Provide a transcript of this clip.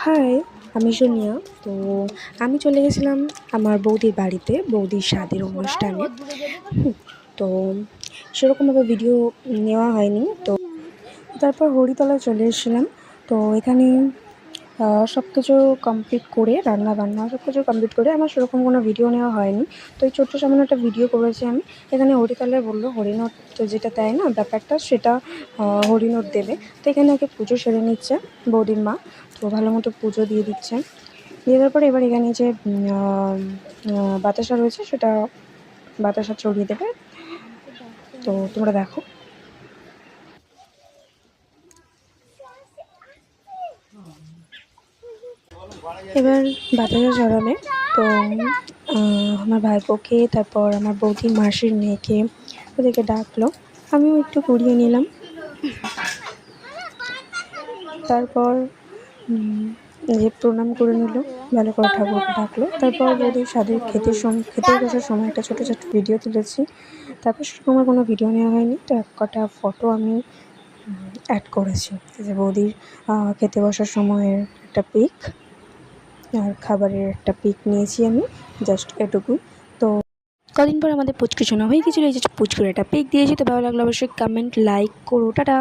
High, আমি সোনিয়া। তো আমি চলে গেছিলাম আমার বৌদির বাড়িতে, বৌদির স্বাদের অনুষ্ঠানে। তো সেরকমভাবে ভিডিও নেওয়া হয়নি। তো তারপর হরিতলায় চলে এসেছিলাম। তো এখানে সব কিছু কমপ্লিট করে, রান্না-বান্না সব কিছু কমপ্লিট করে আমার সেরকম কোনো ভিডিও নেওয়া হয়নি। তো এই ছোট্ট সামান্য একটা ভিডিও করেছি আমি। এখানে হরিতলায় বললো হরিণট যেটা দেয় না ব্যাপারটা, সেটা হরিণট দেবে। তো এখানে আগে পুজো সেরে নিচ্ছে বৌদির মা। তো ভালো মতো পুজো দিয়ে দিচ্ছে। দিয়ে দেওয়ার পরে এবার এখানে যে বাতাসা রয়েছে, সেটা বাতাসা চড়িয়ে দেবে। তো তোমরা দেখো। এবার বাতাসা চড়াবে। তো আমার ভাইপোকে, তারপর আমার বৌদির মাসির মেয়েকে, ওদেরকে ডাকলো। আমিও একটু কুড়িয়ে নিলাম। তারপর যে প্রণাম করে নিল, ভালো করে ঠাকুরকে ডাকলো। তারপর বৌদির স্বাদের খেতে বসার সময় একটা ছোটো ভিডিও তুলেছি। তারপর সেরকম আমার কোনো ভিডিও নেওয়া হয়নি। তো এক কটা ফটো আমি অ্যাড করেছি, যে বৌদির খেতে বসার সময়ের একটা পিক আর খাবারের একটা পিক নিয়েছি আমি, জাস্ট এটুকুই। তো কদিন পর আমাদের পুচকু শোনা হয়ে গেছিলো, এই যে পুচকুর একটা পিক দিয়েছি। তো ভালো লাগলো অবশ্যই কমেন্ট লাইক করো। টাটা।